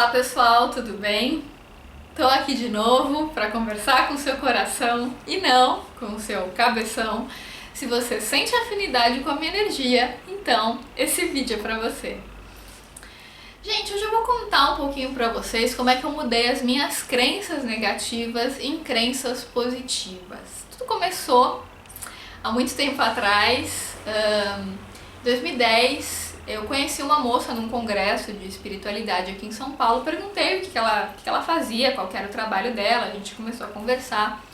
Olá pessoal, tudo bem? Tô aqui de novo para conversar com o seu coração e não com o seu cabeção. Se você sente afinidade com a minha energia, então esse vídeo é para você. Gente, hoje eu vou contar um pouquinho para vocês como é que eu mudei as minhas crenças negativas em crenças positivas. Tudo começou há muito tempo atrás, em 2010. Eu conheci uma moça num congresso de espiritualidade aqui em São Paulo, perguntei o que ela fazia, qual que era o trabalho dela, a gente começou a conversar.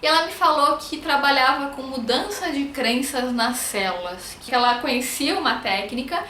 E ela me falou que trabalhava com mudança de crenças nas células, que ela conhecia uma técnica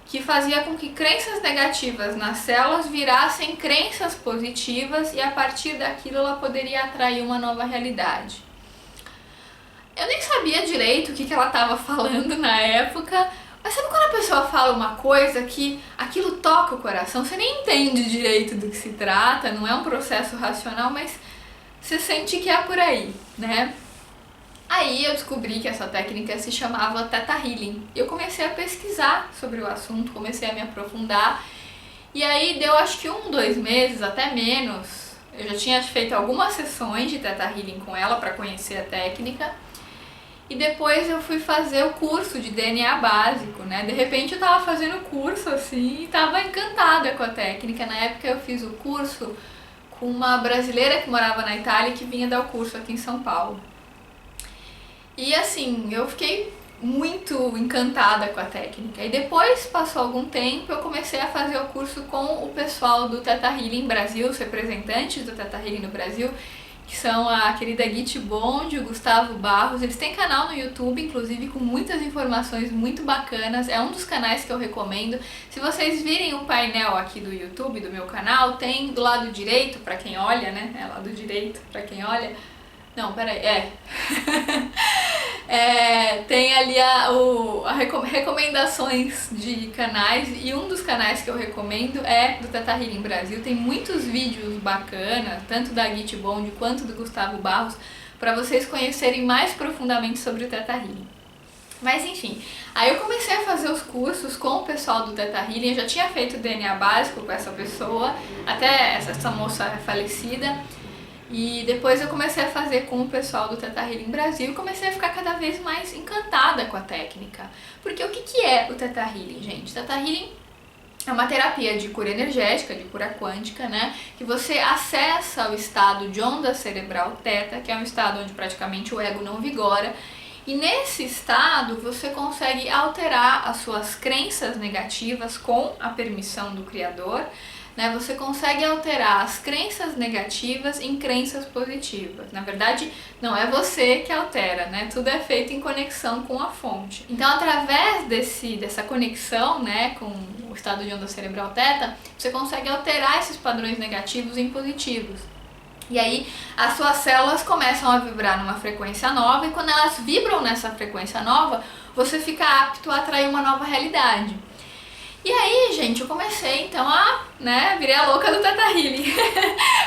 que fazia com que crenças negativas nas células virassem crenças positivas e a partir daquilo ela poderia atrair uma nova realidade. Eu nem sabia direito o que ela estava falando na época, mas sabe quando a pessoa fala uma coisa que aquilo toca o coração, você nem entende direito do que se trata, não é um processo racional, mas você sente que é por aí, né? Aí eu descobri que essa técnica se chamava Theta Healing. Eu comecei a pesquisar sobre o assunto, comecei a me aprofundar, e aí deu acho que 2 meses, até menos, eu já tinha feito algumas sessões de Theta Healing com ela para conhecer a técnica. E depois eu fui fazer o curso de DNA básico, né? De repente eu tava fazendo o curso assim e tava encantada com a técnica. Na época eu fiz o curso com uma brasileira que morava na Itália e que vinha dar o curso aqui em São Paulo. E assim, eu fiquei muito encantada com a técnica. E depois, passou algum tempo, eu comecei a fazer o curso com o pessoal do Theta Healing Brasil, os representantes do Theta Healing no Brasil, que são a querida Git Bond e o Gustavo Barros. Eles têm canal no YouTube, inclusive, com muitas informações muito bacanas. É um dos canais que eu recomendo. Se vocês virem o painel aqui do YouTube, do meu canal, tem do lado direito, pra quem olha, né? É lado direito, pra quem olha. Não, peraí, tem ali recomendações de canais, e um dos canais que eu recomendo é do Theta Healing Brasil. Tem muitos vídeos bacanas, tanto da Git Bond quanto do Gustavo Barros, para vocês conhecerem mais profundamente sobre o Theta Healing. Mas enfim, aí eu comecei a fazer os cursos com o pessoal do Theta Healing. Eu já tinha feito DNA básico com essa pessoa, até essa moça falecida. E depois eu comecei a fazer com o pessoal do Theta Healing Brasil e comecei a ficar cada vez mais encantada com a técnica. Porque o que é o Theta Healing, gente? Theta Healing é uma terapia de cura energética, de cura quântica, né? Que você acessa o estado de onda cerebral Theta, que é um estado onde praticamente o ego não vigora. E nesse estado você consegue alterar as suas crenças negativas com a permissão do Criador, né? Você consegue alterar as crenças negativas em crenças positivas. Na verdade, não é você que altera, né? Tudo é feito em conexão com a fonte. Então, através dessa conexão, né, com o estado de onda cerebral Theta, você consegue alterar esses padrões negativos em positivos. E aí, as suas células começam a vibrar numa frequência nova, e quando elas vibram nessa frequência nova, você fica apto a atrair uma nova realidade. E aí, gente, eu comecei então virei a louca do Theta Healing.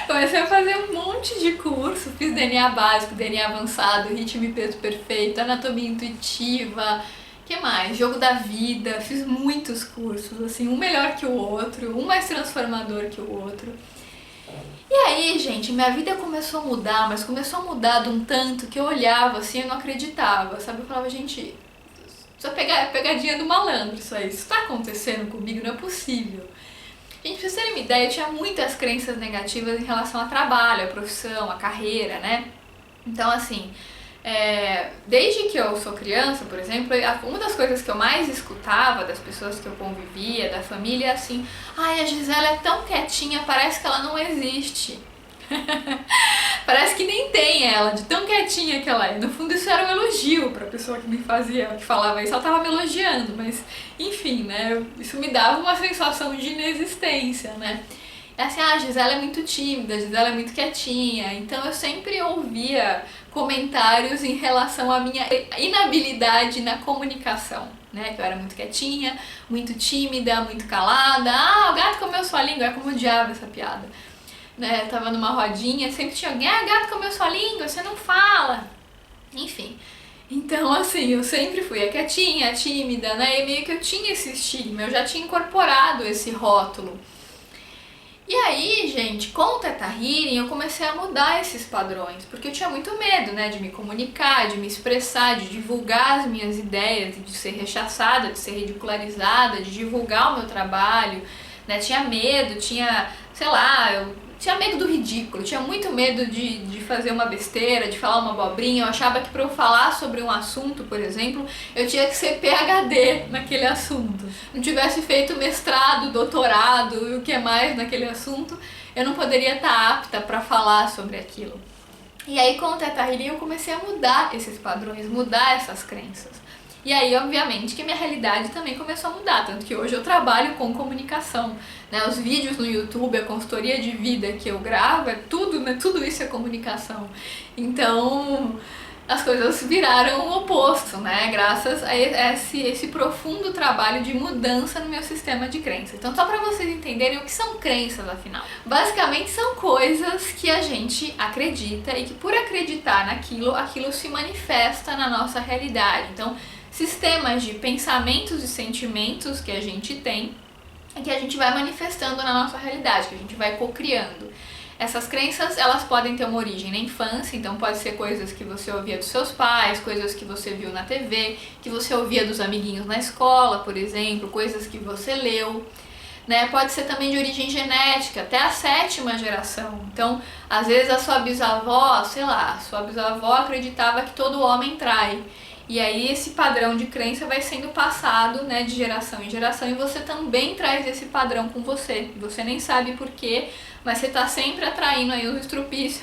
Comecei a fazer um monte de curso, fiz DNA básico, DNA avançado, ritmo e peso perfeito, anatomia intuitiva, que mais? Jogo da vida, fiz muitos cursos, assim, um melhor que o outro, um mais transformador que o outro. E aí, gente, minha vida começou a mudar, mas começou a mudar de um tanto que eu olhava assim e não acreditava, sabe? Eu falava, gente, isso é pegadinha do malandro, isso aí. Isso tá acontecendo comigo, não é possível. Gente, pra vocês terem uma ideia, eu tinha muitas crenças negativas em relação ao trabalho, à profissão, à carreira, né? Então, assim, desde que eu sou criança, por exemplo, uma das coisas que eu mais escutava das pessoas que eu convivia, da família, é assim: ai, a Gisela é tão quietinha, parece que ela não existe. Parece que nem tem ela, de tão quietinha que ela é. No fundo, isso era um elogio pra pessoa que que falava isso. Ela tava me elogiando, mas enfim, né? Isso me dava uma sensação de inexistência, né? É assim, a Gisela é muito tímida, a Gisela é muito quietinha. Então eu sempre ouvia comentários em relação à minha inabilidade na comunicação, né? Que eu era muito quietinha, muito tímida, muito calada. Ah, o gato comeu sua língua. É como eu odiava essa piada. Né, tava numa rodinha, sempre tinha alguém: ah, gato comeu sua língua, você não fala. Enfim, então assim, eu sempre fui a quietinha, a tímida, né, e meio que eu tinha esse estigma, eu já tinha incorporado esse rótulo. E aí, gente, com o Theta Healing eu comecei a mudar esses padrões, porque eu tinha muito medo, né, de me comunicar, de me expressar, de divulgar as minhas ideias, de ser rechaçada, de ser ridicularizada, de divulgar o meu trabalho, né, tinha medo, sei lá, eu tinha medo do ridículo, tinha muito medo de fazer uma besteira, de falar uma abobrinha. Eu achava que para eu falar sobre um assunto, por exemplo, eu tinha que ser PhD naquele assunto. Não tivesse feito mestrado, doutorado e o que mais naquele assunto, eu não poderia estar apta para falar sobre aquilo. E aí com o Theta Healing eu comecei a mudar esses padrões, mudar essas crenças. E aí, obviamente, que minha realidade também começou a mudar, tanto que hoje eu trabalho com comunicação, né? Os vídeos no YouTube, a consultoria de vida que eu gravo, é tudo, né? Tudo isso é comunicação. Então, as coisas viraram o oposto, né? Graças a esse profundo trabalho de mudança no meu sistema de crenças. Então, só para vocês entenderem o que são crenças, afinal. Basicamente, são coisas que a gente acredita e que por acreditar naquilo, aquilo se manifesta na nossa realidade. Então, sistemas de pensamentos e sentimentos que a gente tem e que a gente vai manifestando na nossa realidade, que a gente vai co-criando. Essas crenças, elas podem ter uma origem na infância, então pode ser coisas que você ouvia dos seus pais, coisas que você viu na TV, que você ouvia dos amiguinhos na escola, por exemplo, coisas que você leu, né? Pode ser também de origem genética, até a 7ª geração. Então, às vezes a sua bisavó, sei lá, sua bisavó acreditava que todo homem trai. E aí esse padrão de crença vai sendo passado, né, de geração em geração, e você também traz esse padrão com você. Você nem sabe por quê, mas você tá sempre atraindo aí os estrupícios,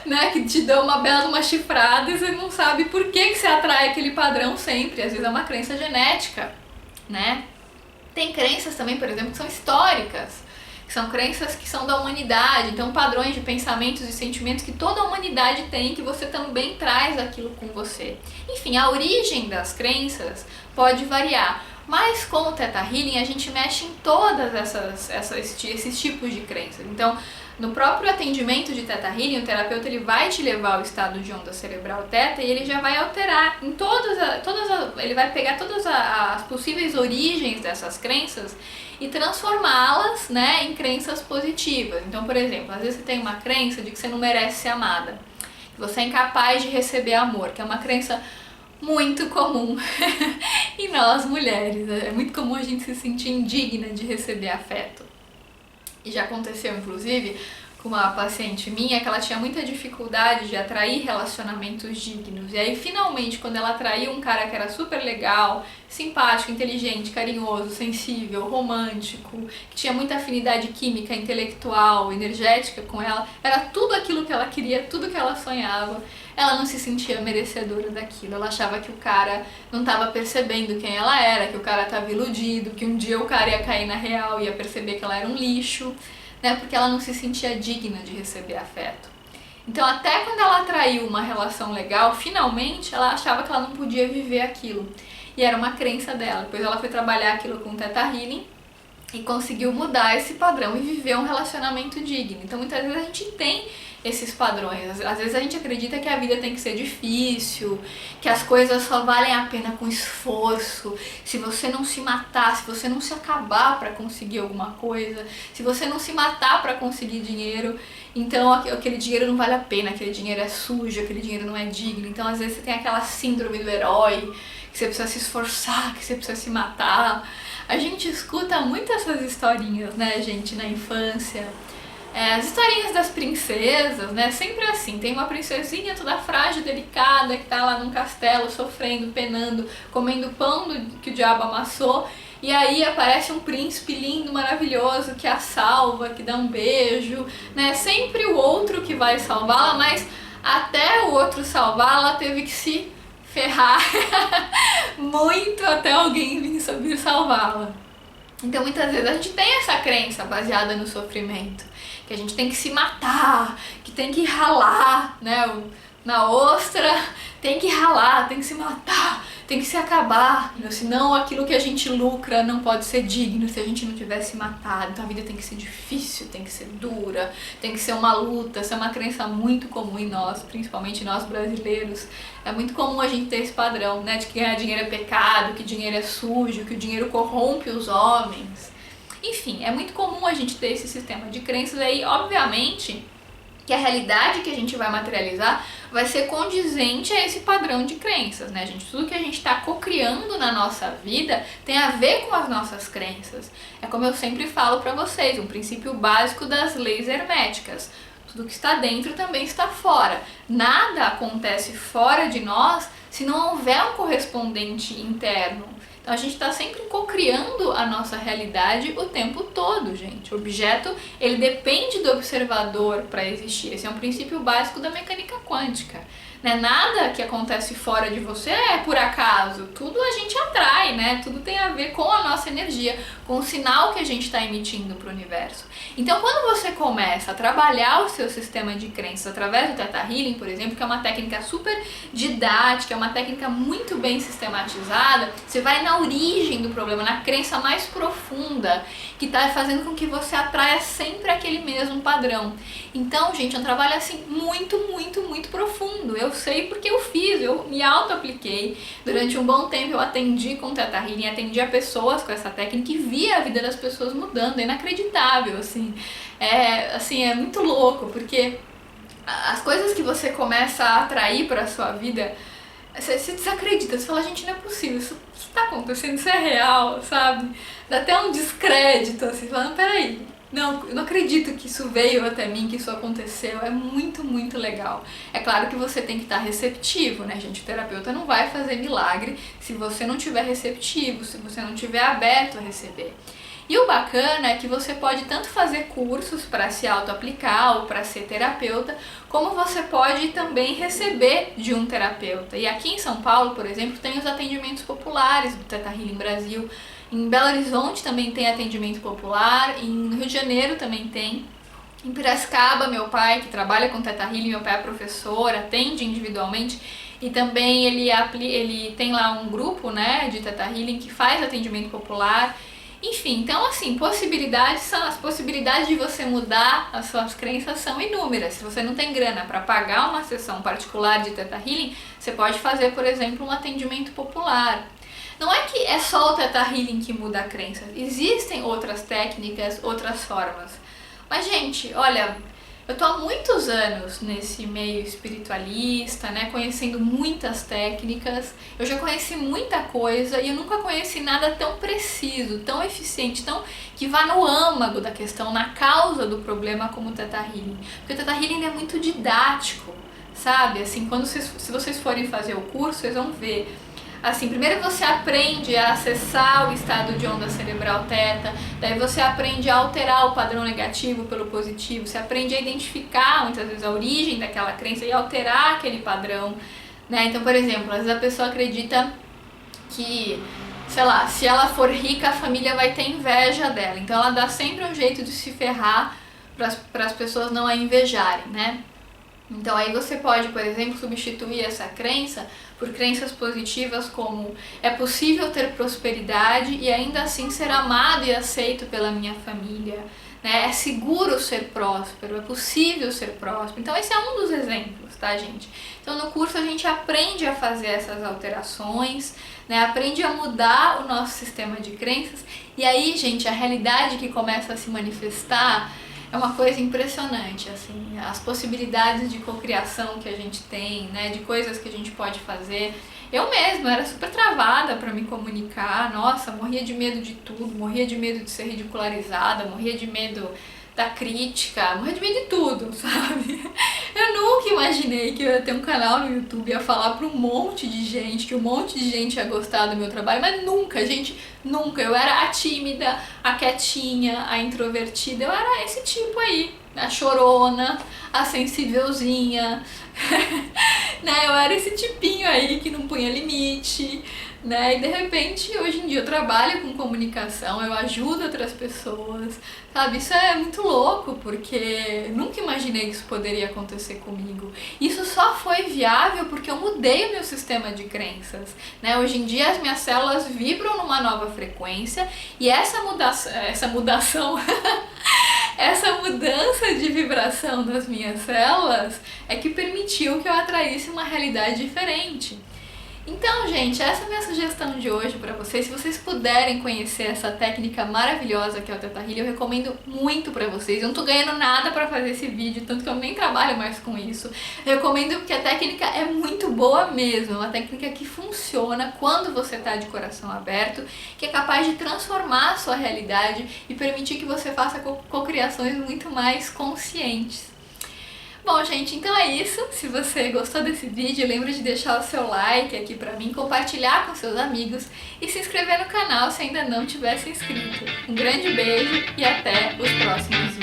né, que te dão uma bela uma chifrada e você não sabe por que você atrai aquele padrão sempre. Às vezes é uma crença genética, né? Tem crenças também, por exemplo, que são históricas. São crenças que são da humanidade, então padrões de pensamentos e sentimentos que toda a humanidade tem, que você também traz aquilo com você. Enfim, a origem das crenças pode variar, mas com o Theta Healing a gente mexe em todas esses tipos de crenças. Então, no próprio atendimento de Theta Healing, o terapeuta ele vai te levar ao estado de onda cerebral Theta e ele já vai alterar em ele vai pegar todas as possíveis origens dessas crenças e transformá-las, né, em crenças positivas. Então, por exemplo, às vezes você tem uma crença de que você não merece ser amada, que você é incapaz de receber amor, que é uma crença muito comum em nós mulheres. É muito comum a gente se sentir indigna de receber afeto. E já aconteceu, inclusive, com uma paciente minha que ela tinha muita dificuldade de atrair relacionamentos dignos. E aí, finalmente, quando ela atraiu um cara que era super legal, simpático, inteligente, carinhoso, sensível, romântico, que tinha muita afinidade química, intelectual, energética com ela, era tudo aquilo que ela queria, tudo que ela sonhava. Ela não se sentia merecedora daquilo, ela achava que o cara não estava percebendo quem ela era, que o cara estava iludido, que um dia o cara ia cair na real e ia perceber que ela era um lixo, né? Porque ela não se sentia digna de receber afeto. Então, até quando ela atraiu uma relação legal, finalmente ela achava que ela não podia viver aquilo. E era uma crença dela. Depois ela foi trabalhar aquilo com Theta Healing e conseguiu mudar esse padrão e viver um relacionamento digno. Então, muitas vezes a gente tem esses padrões. Às vezes a gente acredita que a vida tem que ser difícil, que as coisas só valem a pena com esforço, se você não se matar, se você não se acabar para conseguir alguma coisa, se você não se matar para conseguir dinheiro, então aquele dinheiro não vale a pena, aquele dinheiro é sujo, aquele dinheiro não é digno. Então às vezes você tem aquela síndrome do herói, que você precisa se esforçar, que você precisa se matar. A gente escuta muito essas historinhas, né, gente, na infância. As historinhas das princesas, né? Sempre assim, tem uma princesinha toda frágil, delicada, que tá lá num castelo sofrendo, penando, comendo pão que o diabo amassou, e aí aparece um príncipe lindo, maravilhoso, que a salva, que dá um beijo, né? Sempre o outro que vai salvá-la, mas até o outro salvá-la, ela teve que se ferrar muito até alguém vir salvá-la. Então muitas vezes a gente tem essa crença baseada no sofrimento, que a gente tem que se matar, que tem que ralar, né? Na ostra tem que ralar, tem que se matar, tem que se acabar. Senão aquilo que a gente lucra não pode ser digno se a gente não tivesse matado. Então a vida tem que ser difícil, tem que ser dura, tem que ser uma luta. Essa é uma crença muito comum em nós, principalmente nós brasileiros. É muito comum a gente ter esse padrão, né? De que ganhar dinheiro é pecado, que dinheiro é sujo, que o dinheiro corrompe os homens. Enfim, é muito comum a gente ter esse sistema de crenças aí, obviamente que a realidade que a gente vai materializar vai ser condizente a esse padrão de crenças, né, gente? Tudo que a gente está cocriando na nossa vida tem a ver com as nossas crenças. É como eu sempre falo para vocês, um princípio básico das leis herméticas. Tudo que está dentro também está fora. Nada acontece fora de nós se não houver um correspondente interno. Então a gente está sempre cocriando a nossa realidade o tempo todo, gente. O objeto, ele depende do observador para existir. Esse é um princípio básico da mecânica quântica. Né? Nada que acontece fora de você é por acaso. Tudo a gente atrai, né? Tudo tem a ver com a nossa energia, com o sinal que a gente está emitindo para o universo. Então, quando você começa a trabalhar o seu sistema de crenças através do Theta Healing, por exemplo, que é uma técnica super didática, é uma técnica muito bem sistematizada, você vai na origem do problema, na crença mais profunda, que está fazendo com que você atraia sempre aquele mesmo padrão. Então, gente, é um trabalho assim muito, muito, muito profundo. Eu sei porque eu fiz, eu me auto-apliquei. Durante um bom tempo eu atendi com Theta Healing, atendia pessoas com essa técnica e via a vida das pessoas mudando. É inacreditável, assim. É muito louco, porque as coisas que você começa a atrair para a sua vida, você desacredita, você fala, gente, não é possível, isso tá acontecendo, isso é real, sabe? Dá até um descrédito, assim, falando, peraí, não, eu não acredito que isso veio até mim, que isso aconteceu. É muito, muito legal. É claro que você tem que estar receptivo, né, gente? O terapeuta não vai fazer milagre se você não estiver receptivo, se você não estiver aberto a receber. E o bacana é que você pode tanto fazer cursos para se auto-aplicar ou para ser terapeuta, como você pode também receber de um terapeuta. E aqui em São Paulo, por exemplo, tem os atendimentos populares do Theta Healing Brasil. Em Belo Horizonte também tem atendimento popular, em Rio de Janeiro também tem. Em Piracicaba, meu pai, que trabalha com Theta Healing, meu pai é professor, atende individualmente. E também ele tem lá um grupo, né, de Theta Healing que faz atendimento popular. Enfim, então assim, as possibilidades de você mudar as suas crenças são inúmeras. Se você não tem grana para pagar uma sessão particular de Theta Healing, você pode fazer, por exemplo, um atendimento popular. Não é que é só o Theta Healing que muda a crença, existem outras técnicas, outras formas. Mas, gente, olha, eu tô há muitos anos nesse meio espiritualista, né, conhecendo muitas técnicas, eu já conheci muita coisa e eu nunca conheci nada tão preciso, tão eficiente, que vá no âmago da questão, na causa do problema como o Theta Healing. Porque o Theta Healing é muito didático, sabe? Assim, se vocês forem fazer o curso, vocês vão ver. Assim, primeiro você aprende a acessar o estado de onda cerebral teta, daí você aprende a alterar o padrão negativo pelo positivo, você aprende a identificar muitas vezes a origem daquela crença e alterar aquele padrão, né? Então, por exemplo, às vezes a pessoa acredita que, sei lá, se ela for rica a família vai ter inveja dela, então ela dá sempre um jeito de se ferrar para as pessoas não a invejarem, né? Então aí você pode, por exemplo, substituir essa crença por crenças positivas como é possível ter prosperidade e ainda assim ser amado e aceito pela minha família, né? É seguro ser próspero, é possível ser próspero. Então esse é um dos exemplos, tá, gente? Então no curso a gente aprende a fazer essas alterações, né? Aprende a mudar o nosso sistema de crenças e aí, gente, a realidade que começa a se manifestar é uma coisa impressionante, assim, as possibilidades de cocriação que a gente tem, né, de coisas que a gente pode fazer. Eu mesma era super travada para me comunicar, nossa, morria de medo de tudo, morria de medo de ser ridicularizada, morria de medo da crítica, morria de medo de tudo, sabe? Eu nunca imaginei que eu ia ter um canal no YouTube, ia falar pra um monte de gente, que um monte de gente ia gostar do meu trabalho, mas nunca, gente, nunca. Eu era a tímida, a quietinha, a introvertida, eu era esse tipo aí, a chorona, a sensívelzinha, né? Eu era esse tipinho aí que não punha limite, né? E de repente, hoje em dia eu trabalho com comunicação, eu ajudo outras pessoas, sabe? Isso é muito louco, porque nunca imaginei que isso poderia acontecer comigo. Isso só foi viável porque eu mudei o meu sistema de crenças, né? Hoje em dia as minhas células vibram numa nova frequência e essa mudança de vibração das minhas células é que permitiu que eu atraísse uma realidade diferente. Então, gente, essa é a minha sugestão de hoje pra vocês. Se vocês puderem conhecer essa técnica maravilhosa que é o Theta Healing, eu recomendo muito pra vocês. Eu não tô ganhando nada pra fazer esse vídeo, tanto que eu nem trabalho mais com isso. Eu recomendo porque a técnica é muito boa mesmo, é uma técnica que funciona quando você tá de coração aberto, que é capaz de transformar a sua realidade e permitir que você faça cocriações muito mais conscientes. Bom, gente, então é isso. Se você gostou desse vídeo, lembra de deixar o seu like aqui pra mim, compartilhar com seus amigos e se inscrever no canal se ainda não tiver se inscrito. Um grande beijo e até os próximos vídeos.